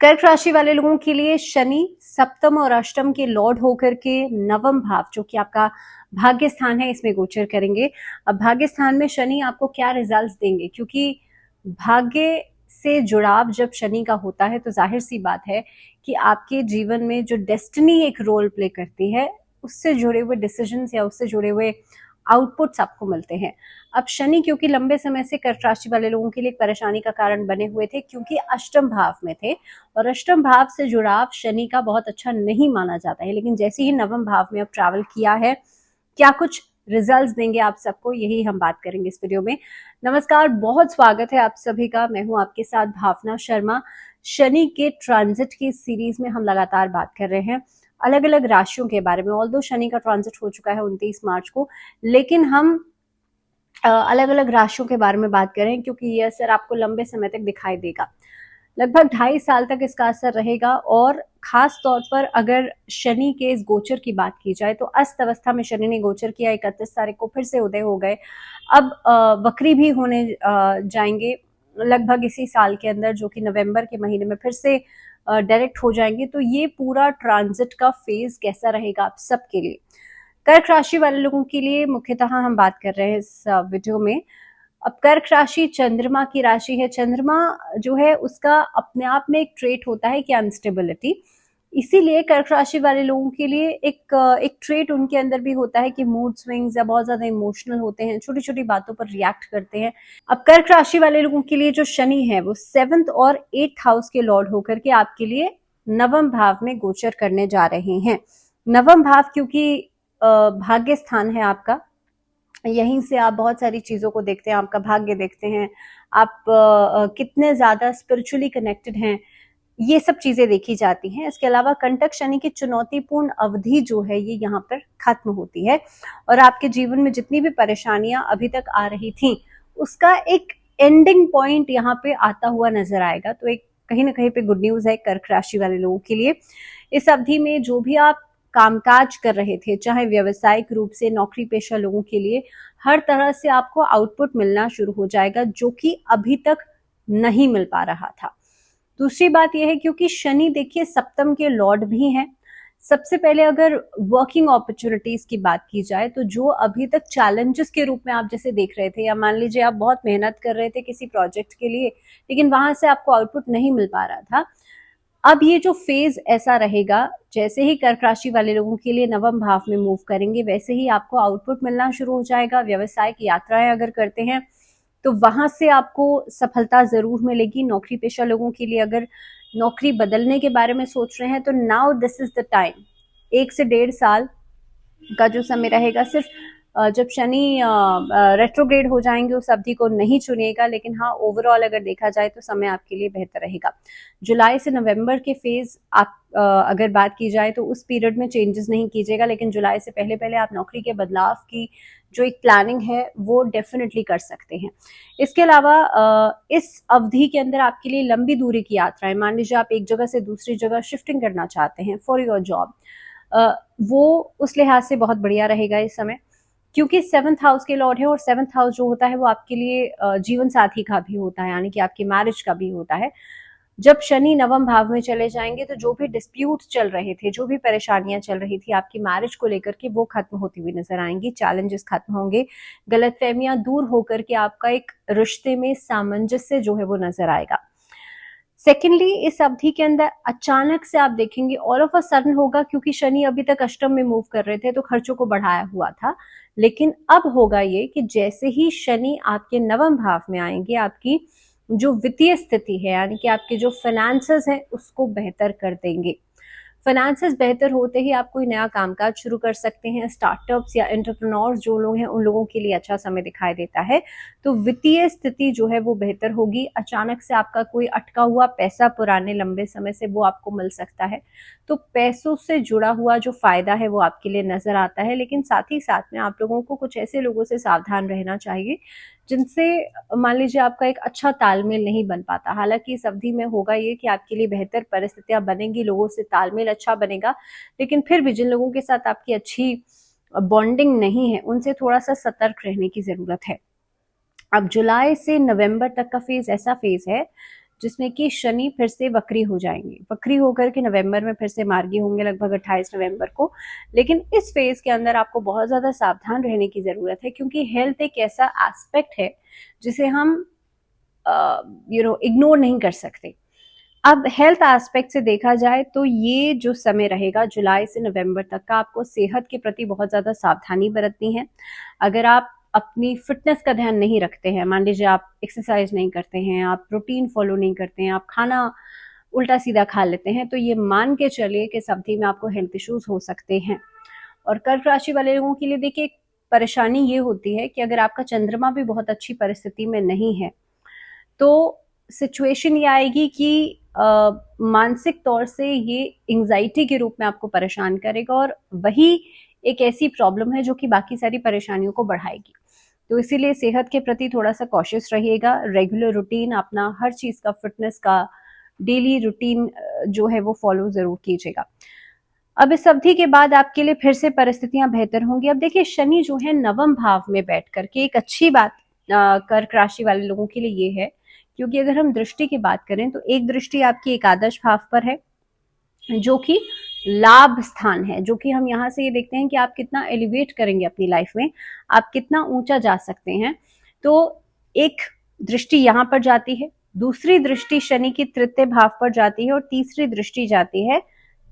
कर्क राशि वाले लोगों के लिए शनि सप्तम और अष्टम के लॉर्ड होकर के नवम भाव जो कि आपका भाग्य स्थान है इसमें गोचर करेंगे। अब भाग्य स्थान में शनि आपको क्या रिजल्ट्स देंगे, क्योंकि भाग्य से जुड़ाव जब शनि का होता है तो जाहिर सी बात है कि आपके जीवन में जो डेस्टिनी एक रोल प्ले करती है उससे जुड़े हुए डिसीजंस या उससे जुड़े हुए आउटपुट्स आपको मिलते हैं। अब शनि क्योंकि लंबे समय से कर्क राशि वाले लोगों के लिए एक परेशानी का कारण बने हुए थे, क्योंकि अष्टम भाव में थे और अष्टम भाव से जुड़ाव शनि का बहुत अच्छा नहीं माना जाता है। लेकिन जैसे ही नवम भाव में अब ट्रैवल किया है, क्या कुछ रिजल्ट्स देंगे आप सबको, यही हम बात करेंगे इस वीडियो में। नमस्कार, बहुत स्वागत है आप सभी का। मैं हूं आपके साथ भावना शर्मा। शनि के ट्रांजिट की सीरीज में हम लगातार बात कर रहे हैं अलग अलग राशियों के बारे में। ऑल्दो शनि का ट्रांजिट हो चुका है 29 मार्च को, लेकिन हम अलग अलग राशियों के बारे में बात करें क्योंकि ये असर आपको लंबे समय तक दिखाई देगा। लगभग 2.5 साल तक इसका असर रहेगा और खास तौर पर अगर शनि के इस गोचर की बात की जाए तो अस्त अवस्था में शनि ने गोचर किया, 31 तारीख को फिर से उदय हो गए। अब वक्री भी होने जाएंगे लगभग इसी साल के अंदर, जो कि नवंबर के महीने में फिर से डायरेक्ट हो जाएंगे। तो ये पूरा ट्रांजिट का फेज कैसा रहेगा आप सबके लिए। कर्क राशि वाले लोगों के लिए मुख्यतः हम बात कर रहे हैं इस वीडियो में। अब कर्क राशि चंद्रमा की राशि है। चंद्रमा जो है उसका अपने आप में एक ट्रेट होता है कि अनस्टेबिलिटी। इसीलिए कर्क राशि वाले लोगों के लिए एक ट्रेट उनके अंदर भी होता है कि मूड स्विंग्स या बहुत ज्यादा इमोशनल होते हैं, छोटी छोटी बातों पर रिएक्ट करते हैं। अब कर्क राशि वाले लोगों के लिए जो शनि है वो 7th और 8th हाउस के लॉर्ड होकर के आपके लिए नवम भाव में गोचर करने जा रहे हैं। नवम भाव क्योंकि भाग्य स्थान है आपका, यहीं से आप बहुत सारी चीजों को देखते हैं, आपका भाग्य देखते हैं, आप कितने ज्यादा स्पिरिचुअली कनेक्टेड हैं, ये सब चीजें देखी जाती हैं। इसके अलावा कंटक शनि की चुनौतीपूर्ण अवधि जो है ये यहाँ पर खत्म होती है और आपके जीवन में जितनी भी परेशानियां अभी तक आ रही थी उसका एक एंडिंग पॉइंट यहाँ पे आता हुआ नजर आएगा। तो एक कहीं ना कहीं पे गुड न्यूज है कर्क राशि वाले लोगों के लिए। इस अवधि में जो भी आप कामकाज कर रहे थे, चाहे व्यवसायिक रूप से, नौकरी पेशा लोगों के लिए, हर तरह से आपको आउटपुट मिलना शुरू हो जाएगा जो कि अभी तक नहीं मिल पा रहा था। दूसरी बात यह है क्योंकि शनि देखिए सप्तम के लॉर्ड भी हैं। सबसे पहले अगर वर्किंग अपॉर्चुनिटीज की बात की जाए तो जो अभी तक चैलेंजेस के रूप में आप जैसे देख रहे थे, या मान लीजिए आप बहुत मेहनत कर रहे थे किसी प्रोजेक्ट के लिए लेकिन वहां से आपको आउटपुट नहीं मिल पा रहा था, अब ये जो फेज ऐसा रहेगा, जैसे ही कर्क राशि वाले लोगों के लिए नवम भाव में मूव करेंगे वैसे ही आपको आउटपुट मिलना शुरू हो जाएगा। व्यवसायिक यात्राएं अगर करते हैं तो वहां से आपको सफलता जरूर मिलेगी। नौकरी पेशा लोगों के लिए अगर नौकरी बदलने के बारे में सोच रहे हैं तो now this is the time. 1 से 1.5 साल का जो समय रहेगा, सिर्फ जब शनि रेट्रोग्रेड हो जाएंगे उस अवधि को नहीं चुनिएगा, लेकिन हाँ ओवरऑल अगर देखा जाए तो समय आपके लिए बेहतर रहेगा। जुलाई से नवंबर के फेज आप अगर बात की जाए तो उस पीरियड में चेंजेस नहीं कीजिएगा, लेकिन जुलाई से पहले पहले आप नौकरी के बदलाव की जो एक प्लानिंग है वो डेफिनेटली कर सकते हैं। इसके अलावा इस अवधि के अंदर आपके लिए लंबी दूरी की यात्राएं, मान लीजिए आप एक जगह से दूसरी जगह शिफ्टिंग करना चाहते हैं फॉर योर जॉब, वो उस लिहाज से बहुत बढ़िया रहेगा इस समय, क्योंकि 7th हाउस के लॉर्ड है और 7th हाउस जो होता है वो आपके लिए जीवन साथी का भी होता है, यानी कि आपकी मैरिज का भी होता है। जब शनि नवम भाव में चले जाएंगे तो जो भी डिस्प्यूट चल रहे थे, जो भी परेशानियां चल रही थी आपकी मैरिज को लेकर के, वो खत्म होती हुई नजर आएंगी। चैलेंजेस खत्म होंगे, गलतफहमियां दूर होकर के आपका एक रिश्ते में सामंजस्य जो है वो नजर आएगा। सेकेंडली, इस अवधि के अंदर अचानक से आप देखेंगे ऑल ऑफ अ सडन होगा, क्योंकि शनि अभी तक अष्टम में मूव कर रहे थे तो खर्चों को बढ़ाया हुआ था, लेकिन अब होगा ये कि जैसे ही शनि आपके नवम भाव में आएंगे आपकी जो वित्तीय स्थिति है, यानी कि आपके जो फाइनेंसेस हैं उसको बेहतर कर देंगे। फाइनेंसेस बेहतर होते ही आप कोई नया कामकाज शुरू कर सकते हैं। स्टार्टअप्स या एंटरप्रेन्योर्स जो लोग हैं उन लोगों के लिए अच्छा समय दिखाई देता है। तो वित्तीय स्थिति जो है वो बेहतर होगी। अचानक से आपका कोई अटका हुआ पैसा पुराने लंबे समय से वो आपको मिल सकता है, तो पैसों से जुड़ा हुआ जो फायदा है वो आपके लिए नजर आता है। लेकिन साथ ही साथ में आप लोगों को कुछ ऐसे लोगों से सावधान रहना चाहिए जिनसे मान लीजिए आपका एक अच्छा तालमेल नहीं बन पाता। हालांकि इस अवधि में होगा ये कि आपके लिए बेहतर परिस्थितियां बनेंगी, लोगों से तालमेल अच्छा बनेगा, लेकिन फिर भी जिन लोगों के साथ आपकी अच्छी बॉन्डिंग नहीं है उनसे थोड़ा सा सतर्क रहने की जरूरत है। अब जुलाई से नवंबर तक का फेज ऐसा फेज है जिसमें कि शनि फिर से वक्री हो जाएंगे। वक्री होकर के नवंबर में फिर से मार्गी होंगे लगभग 28 नवंबर को। लेकिन इस फेज के अंदर आपको बहुत ज्यादा सावधान रहने की जरूरत है, क्योंकि हेल्थ एक ऐसा एस्पेक्ट है जिसे हम इग्नोर नहीं कर सकते। अब हेल्थ एस्पेक्ट से देखा जाए तो ये जो समय रहेगा जुलाई से नवंबर तक का, आपको सेहत के प्रति बहुत ज्यादा सावधानी बरतनी है। अगर आप अपनी फिटनेस का ध्यान नहीं रखते हैं, मान लीजिए आप एक्सरसाइज नहीं करते हैं, आप रूटीन फॉलो नहीं करते हैं, आप खाना उल्टा सीधा खा लेते हैं, तो ये मान के चलिए कि इस अवधि में आपको हेल्थ इश्यूज हो सकते हैं। और कर्क राशि वाले लोगों के लिए देखिए परेशानी ये होती है कि अगर आपका चंद्रमा भी बहुत अच्छी परिस्थिति में नहीं है तो सिचुएशन ये आएगी कि मानसिक तौर से ये एंजाइटी के रूप में आपको परेशान करेगा, और वही एक ऐसी प्रॉब्लम है जो कि बाकी सारी परेशानियों को बढ़ाएगी। तो इसीलिए सेहत के प्रति थोड़ा सा कॉशियस रहिएगा। रेगुलर रूटीन अपना हर चीज का, फिटनेस का डेली रूटीन जो है वो फॉलो जरूर कीजिएगा। अब इस अवधि के बाद आपके लिए फिर से परिस्थितियां बेहतर होंगी। अब देखिए शनि जो है नवम भाव में बैठ करके, एक अच्छी बात कर्क राशि वाले लोगों के लिए ये है, क्योंकि अगर हम दृष्टि की बात करें तो एक दृष्टि आपकी एकादश भाव पर है जो कि लाभ स्थान है, जो कि हम यहाँ से ये देखते हैं कि आप कितना एलिवेट करेंगे अपनी लाइफ में, आप कितना ऊंचा जा सकते हैं। तो एक दृष्टि यहाँ पर जाती है, दूसरी दृष्टि शनि की तृतीय भाव पर जाती है, और तीसरी दृष्टि जाती है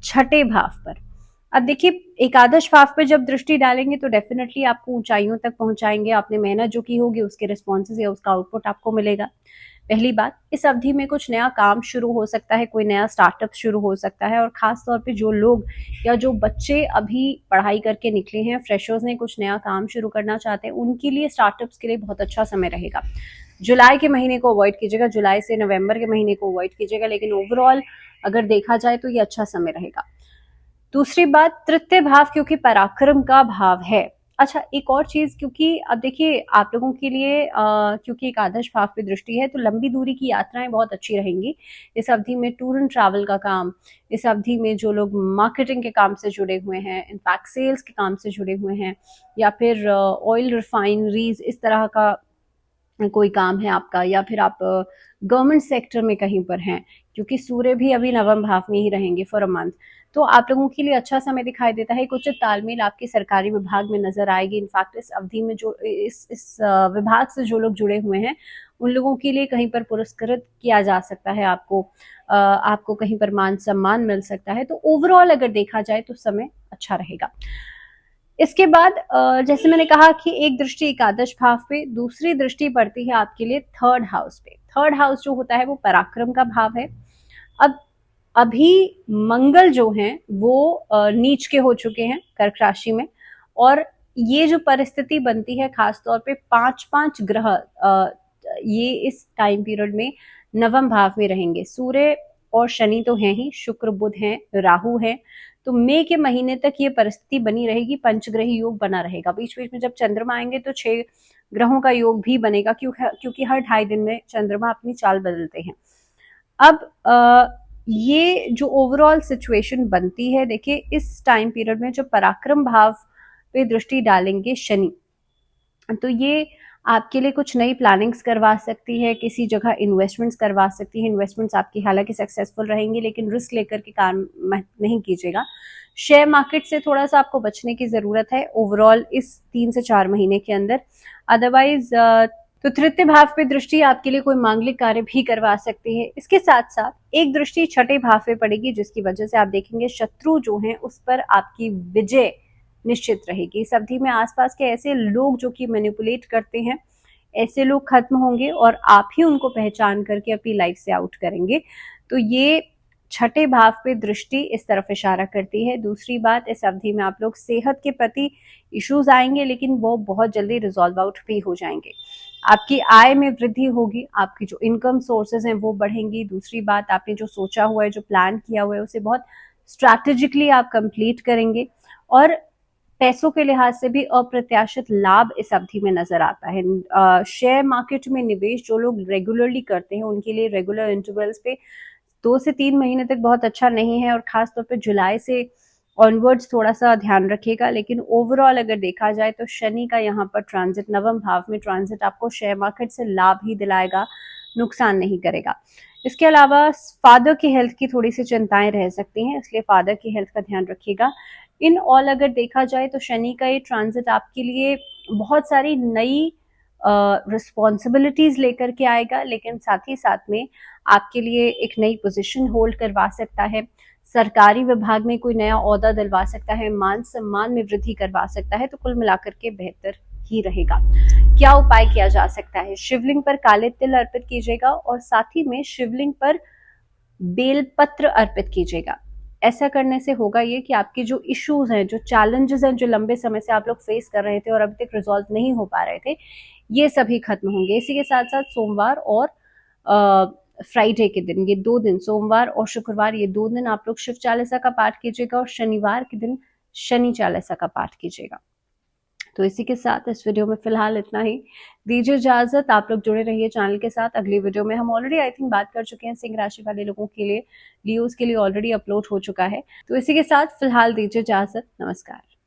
छठे भाव पर। अब देखिए एकादश भाव पे जब दृष्टि डालेंगे तो डेफिनेटली आपको ऊंचाइयों तक पहुंचाएंगे। आपने मेहनत जो की होगी उसके रिस्पॉन्सेज या उसका आउटपुट आपको मिलेगा। पहली बात, इस अवधि में कुछ नया काम शुरू हो सकता है, कोई नया स्टार्टअप शुरू हो सकता है, और खास तौर पे जो लोग या जो बच्चे अभी पढ़ाई करके निकले हैं, फ्रेशर्स ने कुछ नया काम शुरू करना चाहते हैं, उनके लिए स्टार्टअप्स के लिए बहुत अच्छा समय रहेगा। जुलाई के महीने को अवॉइड कीजिएगा, जुलाई से नवंबर के महीने को अवॉइड कीजिएगा, लेकिन ओवरऑल अगर देखा जाए तो ये अच्छा समय रहेगा। दूसरी बात, तृतीय भाव क्योंकि पराक्रम का भाव है। अच्छा, एक और चीज, क्योंकि अब देखिए आप लोगों के लिए क्योंकि एक आदर्श भाव पे दृष्टि है तो लंबी दूरी की यात्राएं बहुत अच्छी रहेंगी इस अवधि में। टूर एंड ट्रैवल का काम, इस अवधि में जो लोग मार्केटिंग के काम से जुड़े हुए हैं, इनफैक्ट सेल्स के काम से जुड़े हुए हैं, या फिर ऑयल रिफाइनरीज इस तरह का कोई काम है आपका, या फिर आप गवर्नमेंट सेक्टर में कहीं पर हैं, क्योंकि सूर्य भी अभी नवम भाव में ही रहेंगे फॉर अ मंथ, तो आप लोगों के लिए अच्छा समय दिखाई देता है। एक उचित तालमेल आपके सरकारी विभाग में नजर आएगी। इनफैक्ट इस अवधि में जो इस विभाग से जो लोग जुड़े हुए हैं उन लोगों के लिए कहीं पर पुरस्कृत किया जा सकता है, आपको कहीं पर मान सम्मान मिल सकता है। तो ओवरऑल अगर देखा जाए तो समय अच्छा रहेगा। इसके बाद जैसे मैंने कहा कि एक दृष्टि एकादश भाव पे, दूसरी दृष्टि पड़ती है आपके लिए थर्ड हाउस पे। थर्ड हाउस जो होता है वो पराक्रम का भाव है। अब अभी मंगल जो हैं वो नीच के हो चुके हैं कर्क राशि में, और ये जो परिस्थिति बनती है खास तौर पे 5-5 ग्रह ये इस टाइम पीरियड में नवम भाव में रहेंगे। सूर्य और शनि तो हैं ही, शुक्र बुध हैं, राहु है, तो मई के महीने तक ये परिस्थिति बनी रहेगी। पंचग्रही योग बना रहेगा। बीच बीच में जब चंद्रमा आएंगे तो 6 ग्रहों का योग भी बनेगा, क्योंकि हर 2.5 दिन में चंद्रमा अपनी चाल बदलते हैं। अब ये जो ओवरऑल सिचुएशन बनती है, देखिए इस टाइम पीरियड में जो पराक्रम भाव पे दृष्टि डालेंगे शनि, तो ये आपके लिए कुछ नई प्लानिंग्स करवा सकती है, किसी जगह इन्वेस्टमेंट्स करवा सकती है। इन्वेस्टमेंट्स आपकी हालांकि सक्सेसफुल रहेंगी, लेकिन रिस्क लेकर के काम नहीं कीजिएगा। शेयर मार्केट से थोड़ा सा आपको बचने की जरूरत है ओवरऑल इस 3 से 4 महीने के अंदर। अदरवाइज तो तृतीय भाव पे दृष्टि आपके लिए कोई मांगलिक कार्य भी करवा सकती है। इसके साथ साथ एक दृष्टि छठे भाव पे पड़ेगी, जिसकी वजह से आप देखेंगे शत्रु जो हैं उस पर आपकी विजय निश्चित रहेगी। इस अवधि में आसपास के ऐसे लोग जो कि मैनिपुलेट करते हैं, ऐसे लोग खत्म होंगे और आप ही उनको पहचान करके अपनी लाइफ से आउट करेंगे। तो ये छठे भाव पे दृष्टि इस तरफ इशारा करती है। दूसरी बात, इस अवधि में आप लोग सेहत के प्रति इश्यूज आएंगे, लेकिन वो बहुत जल्दी रिजॉल्व आउट भी हो जाएंगे। आपकी आय में वृद्धि होगी, आपकी जो इनकम सोर्सेज हैं वो बढ़ेंगी। दूसरी बात, आपने जो सोचा हुआ है, जो प्लान किया हुआ है, उसे बहुत स्ट्रैटेजिकली आप कंप्लीट करेंगे, और पैसों के लिहाज से भी अप्रत्याशित लाभ इस अवधि में नजर आता है। शेयर मार्केट में निवेश जो लोग रेगुलरली करते हैं उनके लिए रेगुलर इंटरवल्स पे 2 से 3 महीने तक बहुत अच्छा नहीं है, और खासतौर पे जुलाई से ऑनवर्ड्स थोड़ा सा ध्यान रखिएगा। लेकिन ओवरऑल अगर देखा जाए तो शनि का यहाँ पर ट्रांजिट, नवम भाव में ट्रांजिट आपको शेयर मार्केट से लाभ ही दिलाएगा, नुकसान नहीं करेगा। इसके अलावा फादर की हेल्थ की थोड़ी सी चिंताएं रह सकती हैं, इसलिए फादर की हेल्थ का ध्यान रखिएगा। इन ऑल अगर देखा जाए तो शनि का ये ट्रांजिट आपके लिए बहुत सारी नई रिस्पॉन्सिबिलिटीज लेकर के आएगा, लेकिन साथ ही साथ में आपके लिए एक नई पोजीशन होल्ड करवा सकता है, सरकारी विभाग में कोई नया ओहदा दिलवा सकता है, मान सम्मान में वृद्धि करवा सकता है। तो कुल मिलाकर के बेहतर ही रहेगा। क्या उपाय किया जा सकता है? शिवलिंग पर काले तिल अर्पित कीजिएगा और साथ ही में शिवलिंग पर बेलपत्र अर्पित कीजिएगा। ऐसा करने से होगा ये कि आपके जो इश्यूज हैं, जो चैलेंजेस हैं, जो लंबे समय से आप लोग फेस कर रहे थे और अभी तक रिजॉल्व नहीं हो पा रहे थे, ये सभी खत्म होंगे। इसी के साथ साथ सोमवार और फ्राइडे के दिन, ये 2 दिन, सोमवार और शुक्रवार, ये 2 दिन आप लोग शिव चालीसा का पाठ कीजिएगा और शनिवार के दिन शनि चालीसा का पाठ कीजिएगा। तो इसी के साथ इस वीडियो में फिलहाल इतना ही। दीजिए इजाजत, आप लोग जुड़े रहिए चैनल के साथ। अगली वीडियो में हम ऑलरेडी आई थिंक बात कर चुके हैं सिंह राशि वाले लोगों के लिए, लियोज के लिए ऑलरेडी अपलोड हो चुका है। तो इसी के साथ फिलहाल दीजिए इजाजत, नमस्कार।